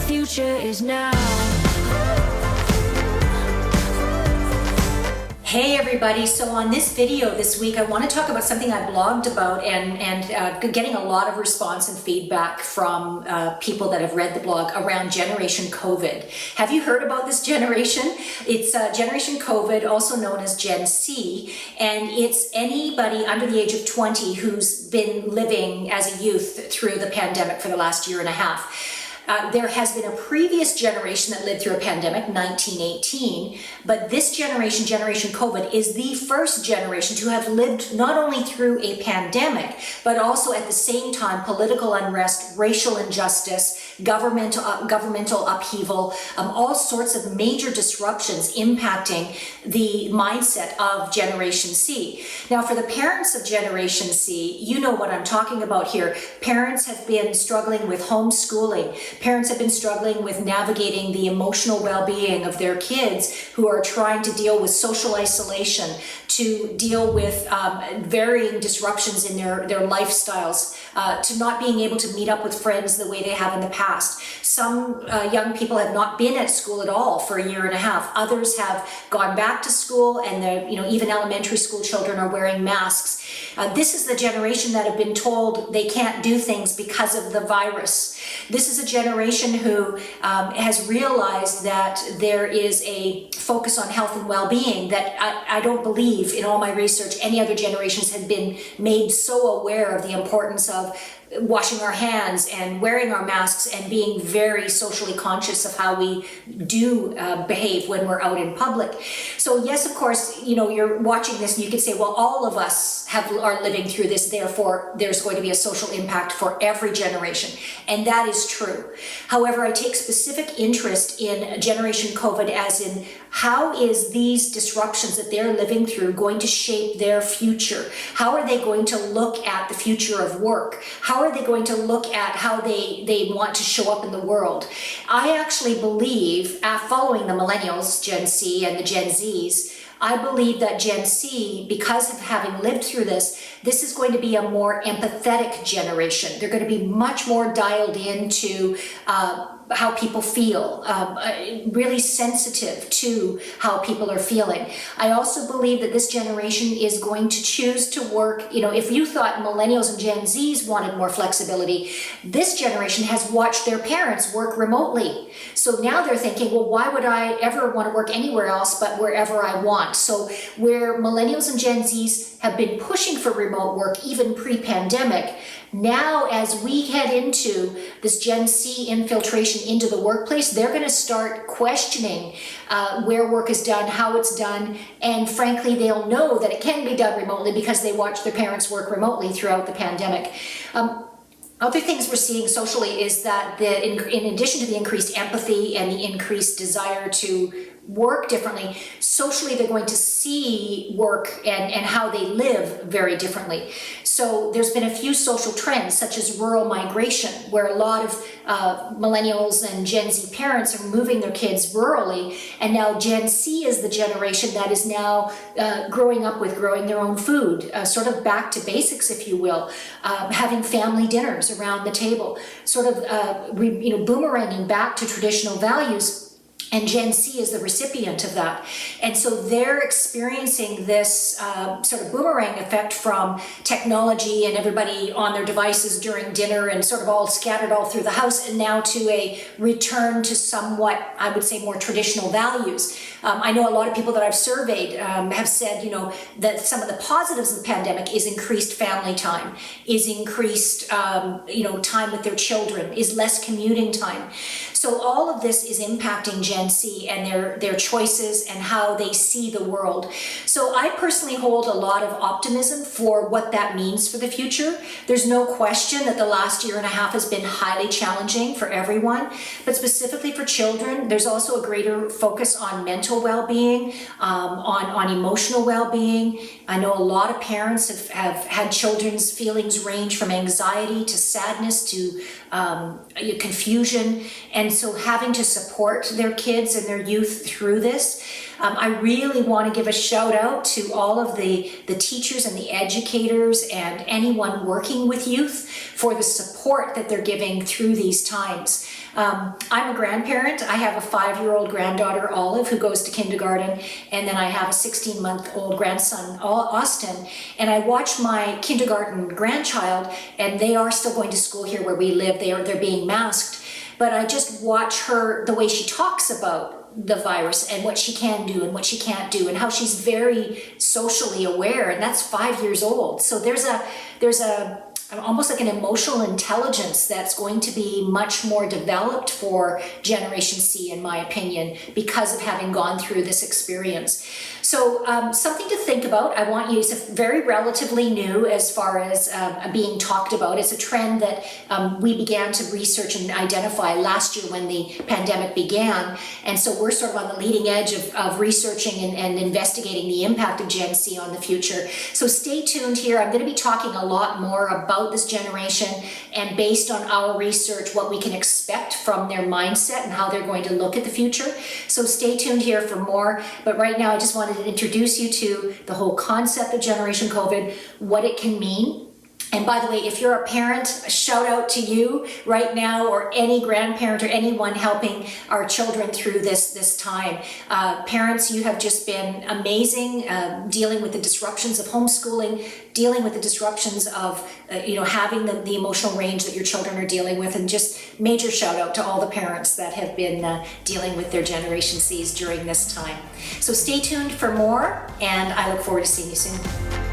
future is now. Hey everybody, so on this video this week I want to talk about something I blogged about and getting a lot of response and feedback from people that have read the blog around Generation COVID. Have you heard about this generation? It's Generation COVID, also known as Gen C, and it's anybody under the age of 20 who's been living as a youth through the pandemic for the last year and a half. There has been a previous generation that lived through a pandemic, 1918, but this generation, Generation COVID, is the first generation to have lived not only through a pandemic, but also at the same time political unrest, racial injustice, governmental upheaval, all sorts of major disruptions impacting the mindset of Generation C. Now, for the parents of Generation C, you know what I'm talking about here. Parents have been struggling with homeschooling. Parents have been struggling with navigating the emotional well-being of their kids who are trying to deal with social isolation, to deal with varying disruptions in their lifestyles, to not being able to meet up with friends the way they have in the past. Some young people have not been at school at all for a year and a half. Others have gone back to school, and even elementary school children are wearing masks. This is the generation that have been told they can't do things because of the virus. This is a generation who has realized that there is a focus on health and well-being that I don't believe in all my research any other generations have been made so aware of the importance of washing our hands and wearing our masks and being very socially conscious of how we do behave when we're out in public. So yes, of course, you're watching this and you could say, well, all of us are living through this, therefore there's going to be a social impact for every generation. And that is true. However, I take specific interest in Generation COVID as in how is these disruptions that they're living through going to shape their future? How are they going to look at the future of work? How are they going to look at how they want to show up in the world? I actually believe, following the Millenials, Gen C, and the Gen Zs, I believe that Gen C, because of having lived through this is going to be a more empathetic generation. They're going to be much more dialed into how people feel, really sensitive to how people are feeling. I also believe that this generation is going to choose to work, if you thought Millennials and Gen Zs wanted more flexibility, this generation has watched their parents work remotely. So now they're thinking, well, why would I ever want to work anywhere else but wherever I want? So where Millennials and Gen Zs have been pushing for remote work even pre-pandemic, now as we head into this Gen C infiltration into the workplace, they're going to start questioning where work is done, how it's done, and frankly, they'll know that it can be done remotely because they watched their parents work remotely throughout the pandemic. Other things we're seeing socially is that in addition to the increased empathy and the increased desire to work differently, socially they're going to see work and how they live very differently. So there's been a few social trends such as rural migration, where a lot of Millennials and Gen Z parents are moving their kids rurally, and now Gen C is the generation that is now growing up with growing their own food, sort of back to basics, if you will, having family dinners around the table, sort of boomeranging back to traditional values. And Gen C is the recipient of that. And so they're experiencing this sort of boomerang effect from technology and everybody on their devices during dinner and sort of all scattered all through the house, and now to a return to somewhat, I would say, more traditional values. I know a lot of people that I've surveyed have said, that some of the positives of the pandemic is increased family time, is increased, time with their children, is less commuting time. So all of this is impacting Gen C and their choices and how they see the world. So I personally hold a lot of optimism for what that means for the future. There's no question that the last year and a half has been highly challenging for everyone, but specifically for children, there's also a greater focus on mental well-being, on emotional well-being. I know a lot of parents have had children's feelings range from anxiety to sadness to confusion, and so having to support their kids and their youth through this. I really want to give a shout out to all of the teachers and the educators and anyone working with youth for the support that they're giving through these times. I'm a grandparent. I have a 5-year-old granddaughter, Olive, who goes to kindergarten, and then I have a 16-month-old grandson, Austin, and I watch my kindergarten grandchild, and they are still going to school here where we live. They're being masked, but I just watch her, the way she talks about the virus and what she can do and what she can't do, and how she's very socially aware, and that's 5 years old. So there's a almost like an emotional intelligence that's going to be much more developed for Generation C, in my opinion, because of having gone through this experience. So something to think about. I want you, it's very relatively new as far as being talked about. It's a trend that we began to research and identify last year when the pandemic began. And so we're sort of on the leading edge of researching and investigating the impact of Gen C on the future. So stay tuned here. I'm going to be talking a lot more about this generation, and based on our research, what we can expect from their mindset and how they're going to look at the future. So stay tuned here for more. But right now, I just wanted to introduce you to the whole concept of Generation COVID, what it can mean. And by the way, if you're a parent, a shout out to you right now, or any grandparent or anyone helping our children through this time. Parents, you have just been amazing, dealing with the disruptions of homeschooling, dealing with the disruptions of having the emotional range that your children are dealing with, and just major shout out to all the parents that have been dealing with their Generation Cs during this time. So stay tuned for more, and I look forward to seeing you soon.